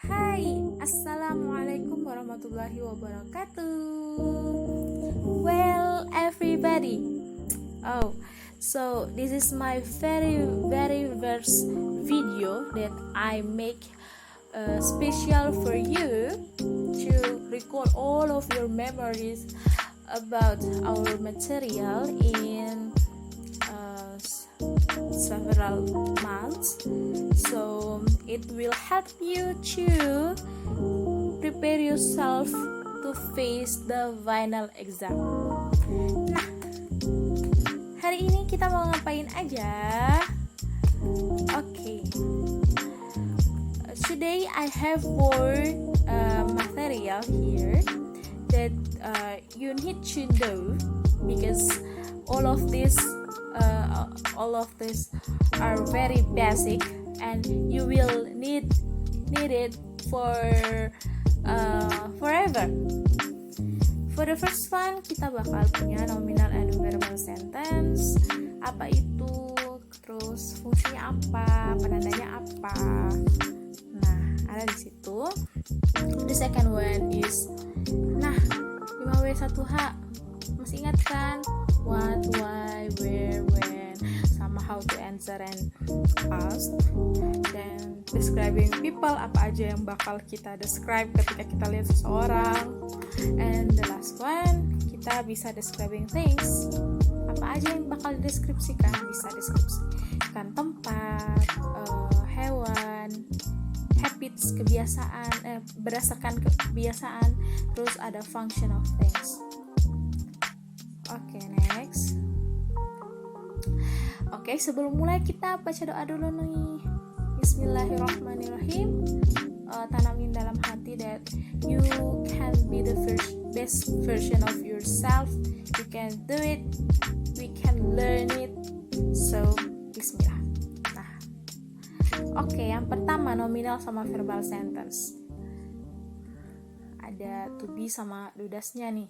Hai, Assalamualaikum warahmatullahi wabarakatuh. Well, everybody. So this is my very first video that I make special for you to recall all of your memories about our material in several months, so it will help you to prepare yourself to face the final exam. Nah, hari ini kita mau ngapain aja? Okay. Today I have four material here that you need to know, because all of these are very basic and you will need it for forever. For the first one, kita bakal punya nominal and verbal sentence. Apa itu? Terus fungsinya apa? Penandanya apa? Nah, ada di situ. The second one is 5W1H. Masih ingat kan? What, why, where, when, sama how to answer and ask. Dan describing people, apa aja yang bakal kita describe ketika kita lihat seseorang. And the last one, kita bisa describing things. Apa aja yang bakal dideskripsikan? Bisa deskripsikan tempat, hewan, habits, kebiasaan, berdasarkan kebiasaan. Terus ada function of things. Oke, next. Oke, sebelum mulai kita baca doa dulu nih. Bismillahirrahmanirrahim. Tanamin dalam hati that you can be the best version of yourself. You can do it. We can learn it. So, bismillah. Nah, oke, yang pertama nominal sama verbal sentence. Ada to be sama dudasnya nih.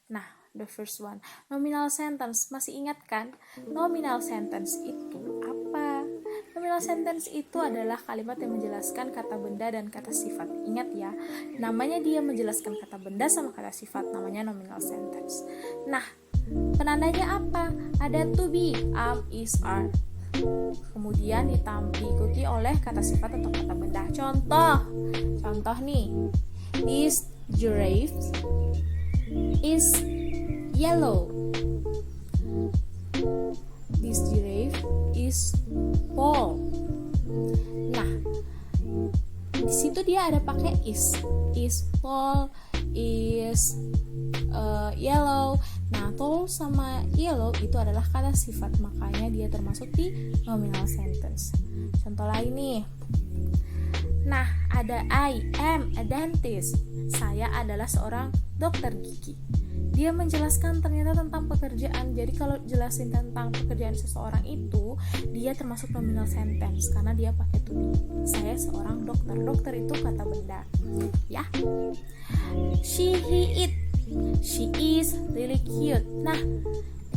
Nah, the first one, nominal sentence. Masih ingat kan? Nominal sentence itu apa? Nominal sentence itu adalah kalimat yang menjelaskan kata benda dan kata sifat. Ingat ya, namanya dia menjelaskan kata benda sama kata sifat, namanya nominal sentence. Nah, penandanya apa? Ada to be, am, is, are. Kemudian diikuti oleh kata sifat atau kata benda. Contoh nih, this giraffe is yellow. This giraffe is tall. Nah, di situ dia ada pakai is tall, is yellow. Nah, tall sama yellow itu adalah kata sifat, makanya dia termasuk di nominal sentence. Contoh lain nih. Nah, ada I am a dentist. Saya adalah seorang dokter gigi. Dia menjelaskan ternyata tentang pekerjaan. Jadi kalau jelasin tentang pekerjaan seseorang itu, dia termasuk nominal sentence karena dia pakai to be. Saya seorang dokter. Dokter itu kata benda. Ya. She, he, it. She is really cute. Nah,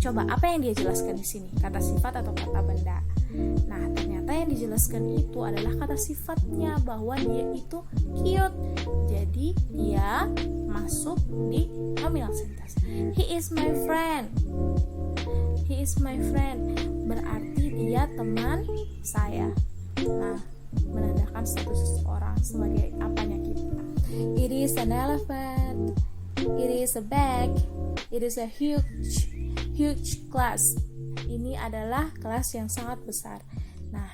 coba apa yang dia jelaskan di sini? Kata sifat atau kata benda? Nah, ternyata yang dijelaskan itu adalah kata sifatnya, bahwa dia itu cute. Jadi dia masuk di nominal sentence. He is my friend. He is my friend. Berarti dia teman saya. Nah, menandakan status seseorang sebagai apanya kita. It is an elephant. It is a bag. It is a huge class. Ini adalah kelas yang sangat besar. Nah,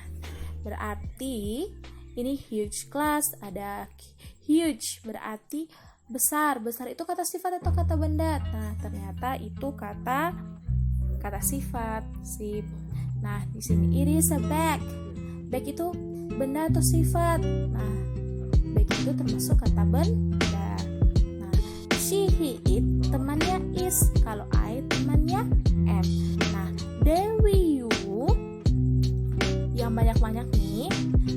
berarti ini huge class, ada huge berarti besar. Besar itu kata sifat atau kata benda? Nah, ternyata itu kata sifat. Sip. Nah, di sini it is a bag. Bag itu benda atau sifat? Nah, bag itu termasuk kata benda. Nah, she, he, it temannya is. Kalau I temannya am. Nah, Dewi, you yang banyak-banyak nih,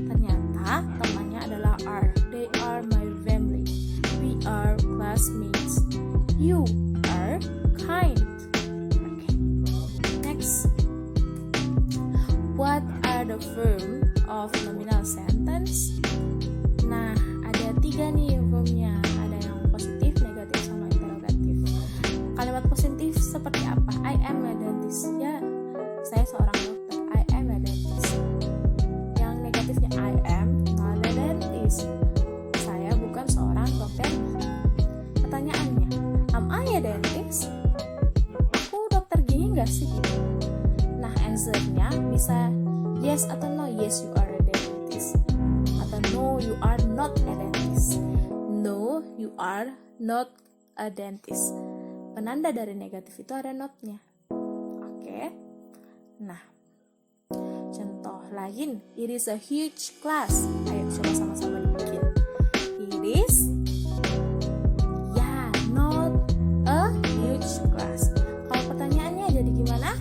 ternyata temannya adalah are. They are my family. We are classmates. You are kind. Okay. Next. What are the form of nominal sentence? Nah, ada not a dentist. No, you are not a dentist. Penanda dari negatif itu ada not-nya. Oke. Nah, contoh lain, it is a huge class. Ayo coba sama-sama dibikin. It is, not a huge class. Kalau pertanyaannya jadi gimana?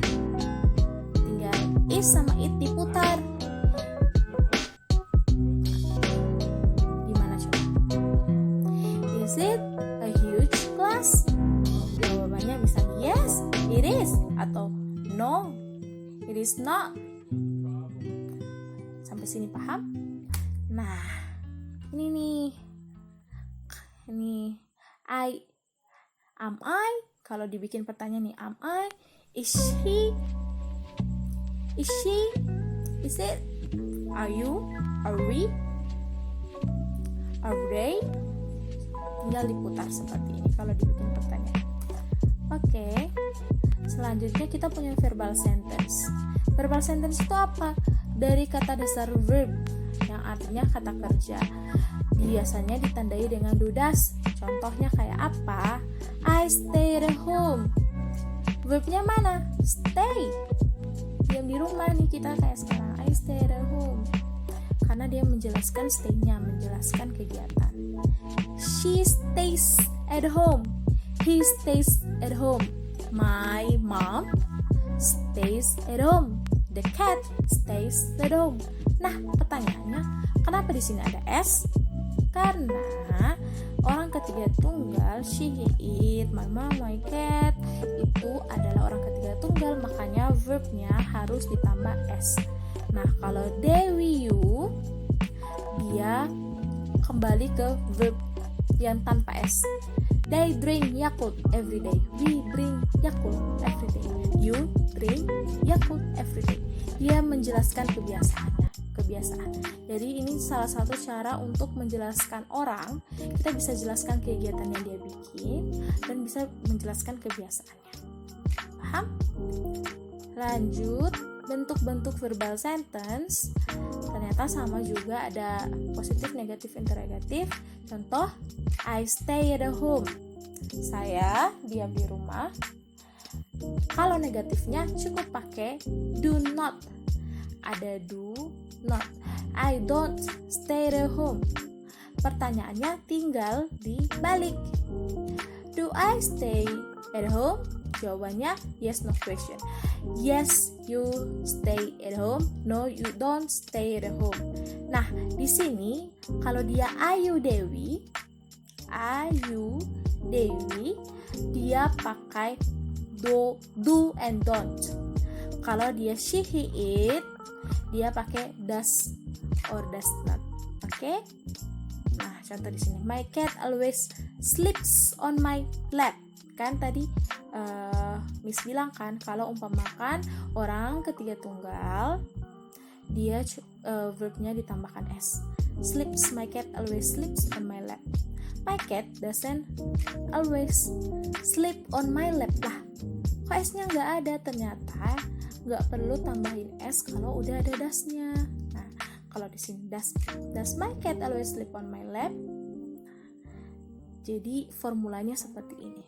Tinggal is sama it diputar. Gimana coba? Is it a huge class? Jawabannya bisa yes, it is, atau no, it is not. Sampai sini paham? Nah, ini nih. Ini am I? Kalau dibikin pertanyaan nih, am I? Is he? Is she? Is it? Are you? Are we? Are they? Tinggal diputar seperti ini kalau dibikin pertanyaan. Oke. Selanjutnya kita punya verbal sentence. Verbal sentence itu apa? Dari kata dasar verb yang artinya kata kerja. Biasanya ditandai dengan do das. Contohnya kayak apa? I stay at home. Verbnya mana? Stay. Diam di rumah nih kita kayak sekarang. I stay at home. Karena dia menjelaskan stay-nya, menjelaskan kegiatan. She stays at home. He stays at home. My mom stays at home. The cat stays at home. Nah, pertanyaannya, kenapa di sini ada s? Karena orang ketiga tunggal, she, he, it, my mom, my cat itu adalah orang ketiga tunggal, makanya verbnya harus ditambah s. Nah, kalau Dewi you, dia kembali ke verb yang tanpa s. They drink Yakult every day. We drink Yakult every day. You drink Yakult every day. Dia menjelaskan kebiasaan. Jadi ini salah satu cara untuk menjelaskan orang. Kita bisa jelaskan kegiatan yang dia bikin dan bisa menjelaskan kebiasaannya. Paham? Lanjut, bentuk-bentuk verbal sentence. Ternyata sama juga, ada positif, negatif, interrogatif. Contoh, I stay at home. Saya diam di rumah. Kalau negatifnya cukup pakai do not. Ada do not. I don't stay at home. Pertanyaannya tinggal dibalik. Do I stay at home? Jawabannya yes, no question. Yes, you stay at home. No, you don't stay at home. Nah, di sini kalau dia Ayu Dewi, dia pakai do and don't. Kalau dia she, he, it, dia pakai does or does not. Oke? Nah, contoh di sini. My cat always sleeps on my lap. Kan tadi Miss bilang kan kalau umpamakan orang ketiga tunggal, dia verbnya ditambahkan s. Sleeps, my cat always sleeps on my lap. My cat doesn't always sleep on my lap. Lah, kok s-nya nggak ada? Ternyata nggak perlu tambahin s kalau udah ada das-nya. Nah, kalau di sini does my cat always sleep on my lap? Jadi formulanya seperti ini.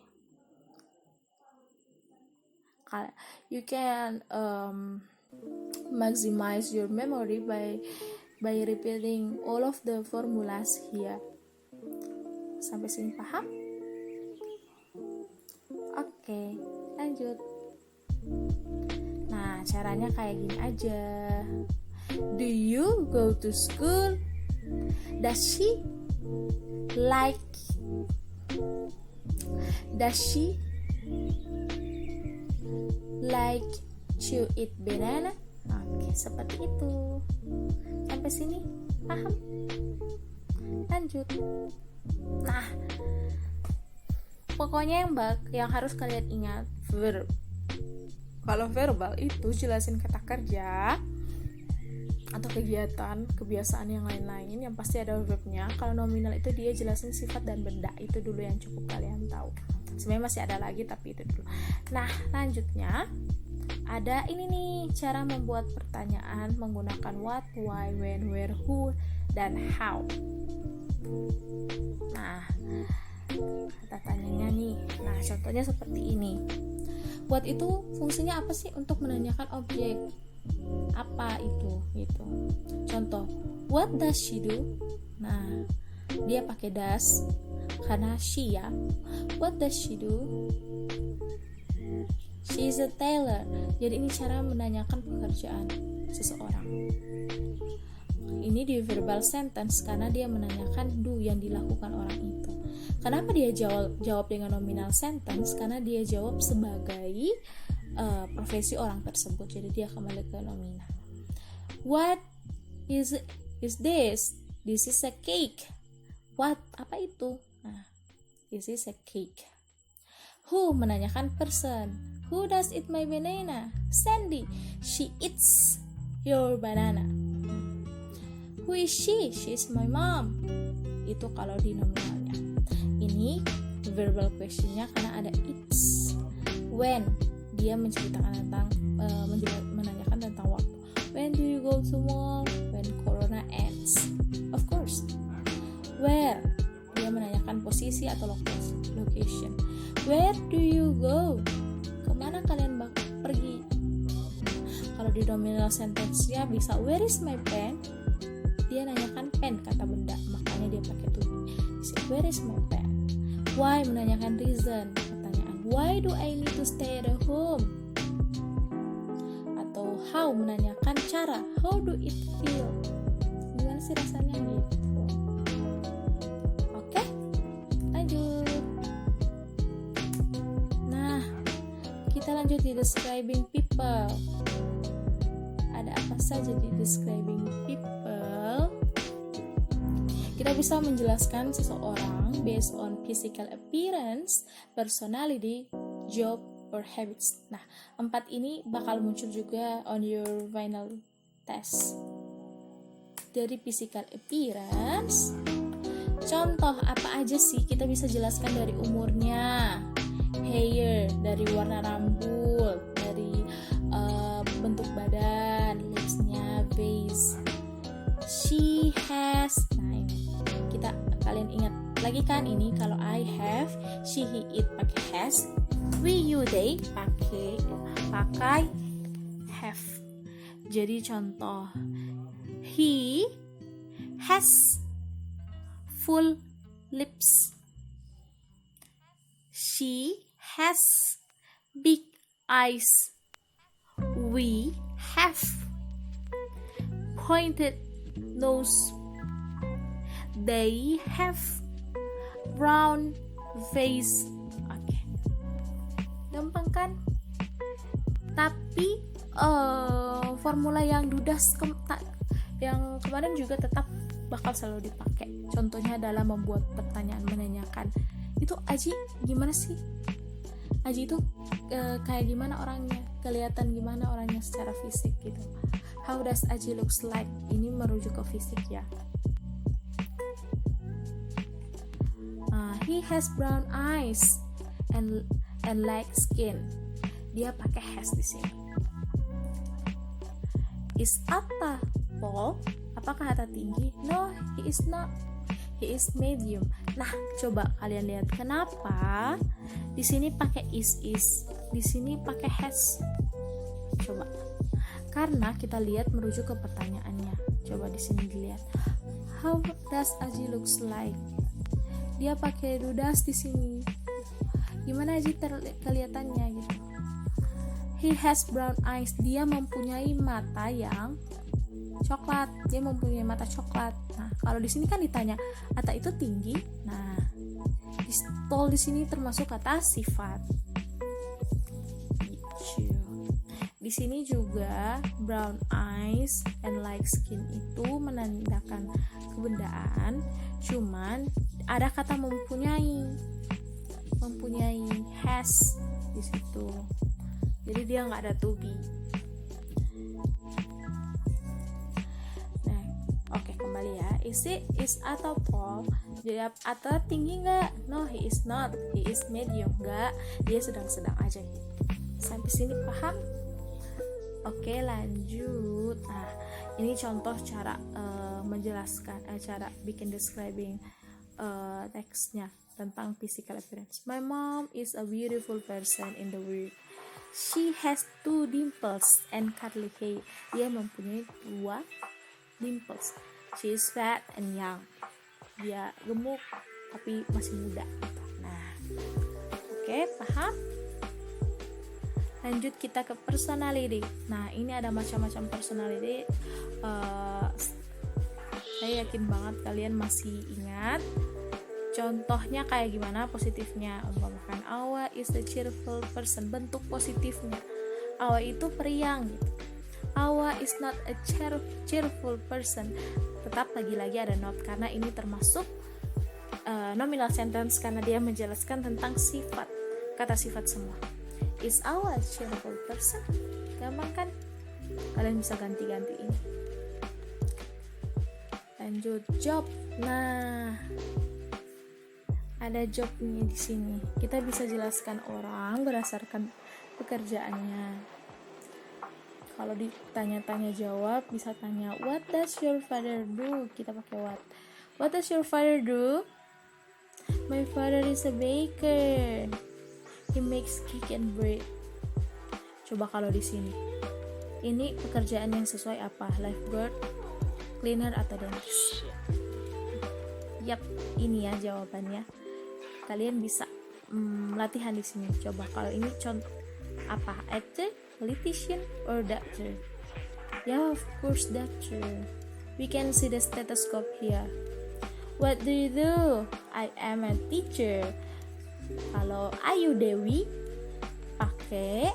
You can maximize your memory by repeating all of the formulas here. Sampai sini paham? Oke, lanjut. Nah, caranya kayak gini aja. Do you go to school? Does she like to eat banana? Oke, seperti itu. Sampai sini paham? Lanjut. Nah, pokoknya yang harus kalian ingat verb. Kalau verbal itu jelasin kata kerja atau kegiatan, kebiasaan yang lain-lain yang pasti ada verbnya. Kalau nominal itu dia jelasin sifat dan benda. Itu dulu yang cukup kalian tahu. Sebenarnya masih ada lagi tapi itu dulu. Nah, lanjutnya ada ini nih, cara membuat pertanyaan menggunakan what, why, when, where, who, dan how. Contohnya seperti ini. What itu fungsinya apa sih? Untuk menanyakan objek. Apa itu gitu. Contoh, what does she do? Nah, dia pakai does karena she ya. What does she do? She is a tailor. Jadi ini cara menanyakan pekerjaan seseorang. Ini di verbal sentence karena dia menanyakan do yang dilakukan orang itu. Kenapa dia jawab dengan nominal sentence? Karena dia jawab sebagai profesi orang tersebut. Jadi dia kembali ke nominal. What is this? This is a cake. What? Apa itu? Nah, this is a cake. Who menanyakan person. Who does eat my banana? Sandy. She eats your banana. Who is she? She is my mom. Itu kalau di nominalnya. Ini verbal questionnya karena ada it's. When dia menceritakan tentang menanyakan tentang waktu. When do you go to mall? When corona ends. Of course. Where? Dia menanyakan posisi atau location. Where do you go? Kemana kalian pergi? Kalau di nominal sentence-nya bisa where is my pen? Dia nanyakan pen, kata benda, makanya dia pakai to be. Where is my pen? Why menanyakan reason, pertanyaan. Why do I need to stay at home? Atau how menanyakan cara. How do it feel? Gimana sih rasanya gitu. Oke, lanjut. Nah, kita lanjut di describing people. Ada apa saja di describing people? Kita bisa menjelaskan seseorang based on physical appearance, personality, job, or habits. Nah, 4 ini bakal muncul juga on your final test. Dari physical appearance, contoh apa aja sih kita bisa jelaskan dari umurnya, hair, dari warna rambut, dari bentuk badan, lipsnya, face. She has. Nah, ini kalian ingat lagi kan ini kalau I have, she, he, it pakai has, we, you, they pakai have. Jadi contoh, he has full lips. She has big eyes. We have pointed nose. They have brown face. Oke. Gampang kan? Tapi formula yang dudas yang kemarin juga tetap bakal selalu dipakai. Contohnya adalah membuat pertanyaan menanyakan. Itu Aji gimana sih? Aji itu kayak gimana orangnya? Kelihatan gimana orangnya secara fisik gitu. How does Aji looks like? Ini merujuk ke fisik ya. He has brown eyes and light skin. Dia pakai has di sini. Is Atta tall? Apakah Atta tinggi? No, he is not. He is medium. Nah, coba kalian lihat kenapa di sini pakai is, di sini pakai has. Coba. Karena kita lihat merujuk ke pertanyaannya. Coba di sini dilihat. How does Aji looks like? Dia pakai dudas di sini. Gimana Aji kelihatannya gitu? He has brown eyes. Dia mempunyai mata yang coklat. Dia mempunyai mata coklat. Nah, kalau di sini kan ditanya, Atta itu tinggi. Nah, tall di sini termasuk kata sifat. Di sini juga brown eyes and light skin itu menandakan kebendaan, cuman ada kata mempunyai has di situ. Jadi dia nggak ada to be. Nah, oke, kembali ya. Is atau tall? Jawab Atta tinggi nggak? No, he is not. He is medium. Nggak, dia sedang-sedang aja gitu. Sampai sini paham? Oke, lanjut. Nah, ini contoh cara menjelaskan, cara bikin describing teksnya tentang physical appearance. My mom is a beautiful person in the world. She has 2 dimples and curly hair. Dia mempunyai 2 dimples. She is fat and young. Dia gemuk tapi masih muda. Nah, oke, paham? Lanjut kita ke personality. Nah, ini ada macam-macam personality. Saya yakin banget kalian masih ingat. Contohnya kayak gimana positifnya? Umpamakan Awa is the cheerful person. Bentuk positifnya, Awa itu periang gitu. Awa is not a cheerful person. Tetap lagi-lagi ada not karena ini termasuk nominal sentence karena dia menjelaskan tentang sifat, kata sifat semua. Is Awa a cheerful person? Gampang kan? Kalian bisa ganti-ganti ini. Lanjut job. Nah, ada jobnya di sini. Kita bisa jelaskan orang berdasarkan pekerjaannya. Kalau ditanya-tanya jawab, bisa tanya what does your father do? Kita pakai what. What does your father do? My father is a baker. He makes cake and bread. Coba kalau di sini. Ini pekerjaan yang sesuai apa? Lifeguard, cleaner atau dentist? Yap, ini ya jawabannya. Kalian bisa latihan di sini. Coba kalau ini contoh apa? Actor, politician, or doctor? Yeah, of course doctor. We can see the stethoscope here. What do you do? I am a teacher. Kalau Ayu Dewi pakai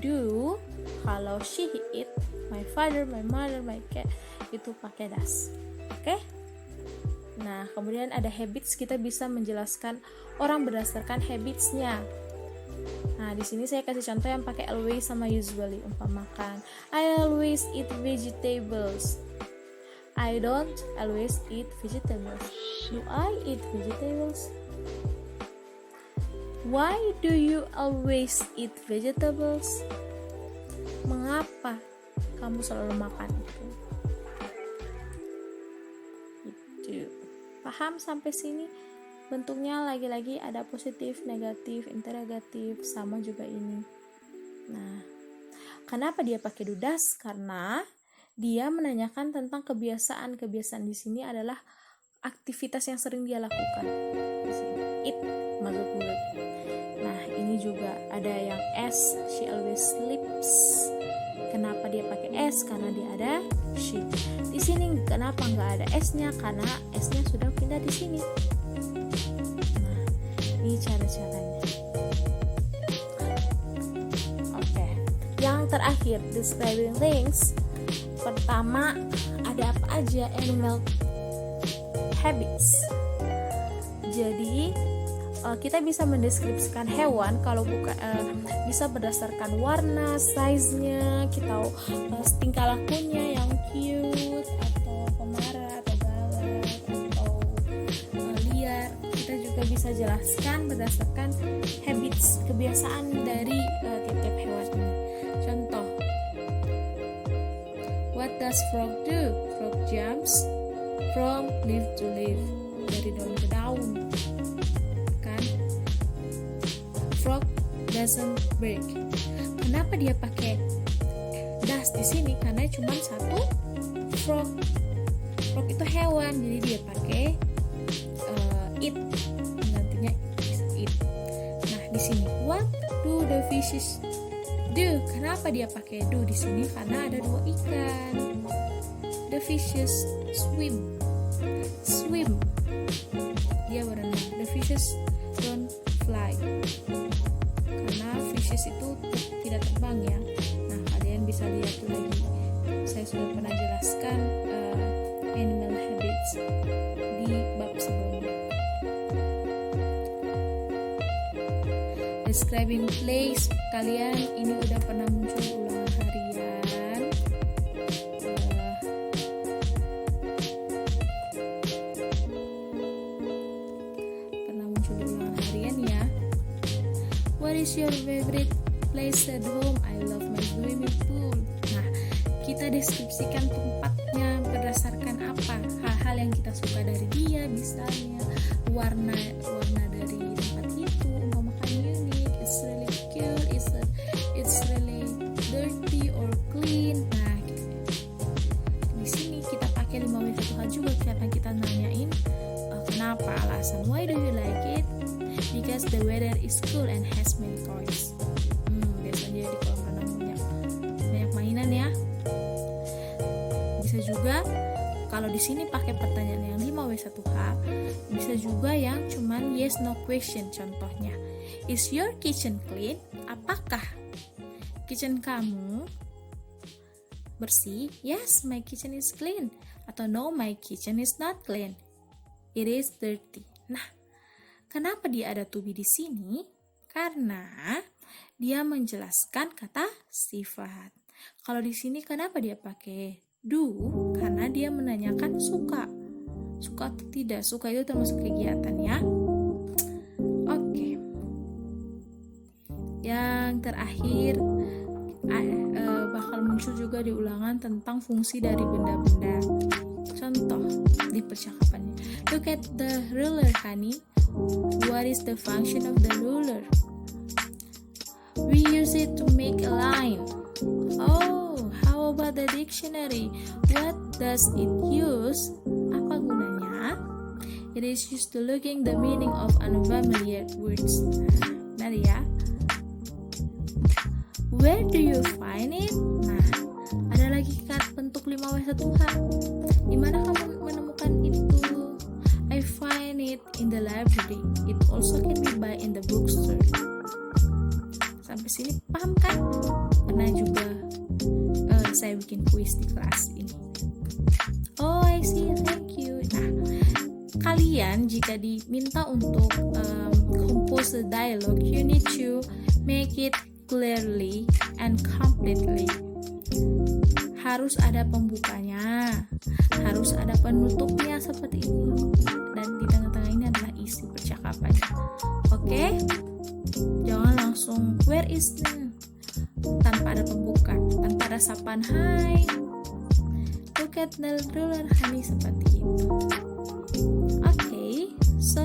do. Kalau she eat, my father, my mother, my cat, itu pakai does. Oke? Nah, kemudian ada habits. Kita bisa menjelaskan orang berdasarkan habitsnya. Nah, di sini saya kasih contoh yang pakai always sama usually. Umpamakan I always eat vegetables. I don't always eat vegetables. Do I eat vegetables? Why do you always eat vegetables? Mengapa kamu selalu makan itu? Itu. Paham sampai sini? Bentuknya lagi-lagi ada positif, negatif, interrogatif, sama juga ini. Nah, kenapa dia pakai do does? Karena dia menanyakan tentang kebiasaan. Kebiasaan di sini adalah aktivitas yang sering dia lakukan. Di sini eat masuk mulut. Nah, ini juga ada yang S, she always sleeps. Kenapa dia pakai S? Karena dia ada she. Di sini kenapa nggak ada S-nya? Karena S-nya sudah pindah di sini. Nah, ini cara-caranya. Oke. Yang terakhir, describing things. Pertama, ada apa aja animal habits. Jadi kita bisa mendeskripsikan hewan kalau bukan bisa berdasarkan warna, size-nya, kita tingkah lakunya yang cute atau pemarah atau galak atau liar. Kita juga bisa jelaskan berdasarkan habits, kebiasaan dari tiap-tiap hewan ini. Contoh, what does frog do? Frog jumps from leaf to leaf, dari daun ke daun. Frog doesn't break. Kenapa dia pakai does di sini? Karena cuma satu frog. Frog itu hewan, jadi dia pakai it. Nantinya it. Nah, di sini what do the fishes do? Kenapa dia pakai do di sini? Karena ada 2 ikan. The fishes swim. Dia berenang. The fishes don't fly. Karena fishes itu tidak terbang ya. Nah, kalian bisa lihat lagi. Saya sudah pernah jelaskan animal habits di bab sebelumnya. Describing place, kalian ini udah pernah muncul ulangan harian. What is your favorite place at home? I love my swimming pool. Nah, kita deskripsikan tempatnya berdasarkan apa? Hal-hal hal yang kita suka dari dia, misalnya warna dari tempat itu, umpamakan unique, it's really cute, it's really dirty or clean. Nah, di sini kita pakai 5W1H juga karena kita nanyain kenapa, alasan, why do you like it? Because the weather is cool and has many toys. Biasanya di kolam renang banyak mainan ya. Bisa juga kalau di sini pakai pertanyaan yang 5W1H, bisa juga yang cuman yes no question. Contohnya, is your kitchen clean? Apakah kitchen kamu bersih? Yes, my kitchen is clean. Atau no, my kitchen is not clean. It is dirty. Nah, kenapa dia ada to be di sini? Karena dia menjelaskan kata sifat. Kalau di sini kenapa dia pakai do? Karena dia menanyakan suka atau tidak. Suka itu termasuk kegiatan ya. Oke. Yang terakhir bakal muncul juga di ulangan tentang fungsi dari benda-benda. Contoh di percakapannya. Look at the ruler, honey. What is the function of the ruler? We use it to make a line. Oh, how about the dictionary? What does it use? Apa gunanya? It is used to looking the meaning of unfamiliar words. Benar ya? Where do you find it? Nah, ada lagi bentuk 5W1H. Di mana kamu menemukan itu? I find it in the library. It also can be buy in the bookstore. Sampai sini paham kan? Pernah juga saya bikin kuis di kelas ini. Oh, I see. Thank you. Nah, kalian jika diminta untuk compose the dialogue, you need to make it clearly and completely. Harus ada pembukanya, harus ada penutupnya seperti ini, dan di tengah-tengah ini adalah isi percakapannya. Oke? Jangan langsung where is the, tanpa ada pembuka, tanpa ada sapaan hai. Look at the ruler, honey, seperti itu. Oke, so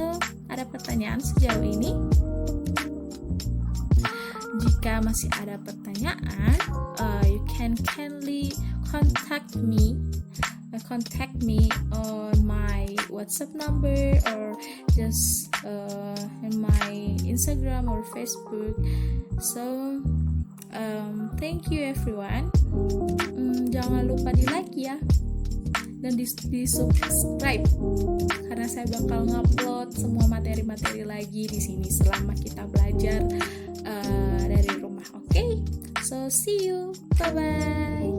ada pertanyaan sejauh ini? Jika masih ada pertanyaan, you can kindly contact me on my WhatsApp number or just in my Instagram or Facebook. So thank you everyone. Jangan lupa di like ya, dan di subscribe karena saya bakal ngupload semua materi-materi lagi di sini selama kita belajar dari rumah. Oke? So see you. Bye bye.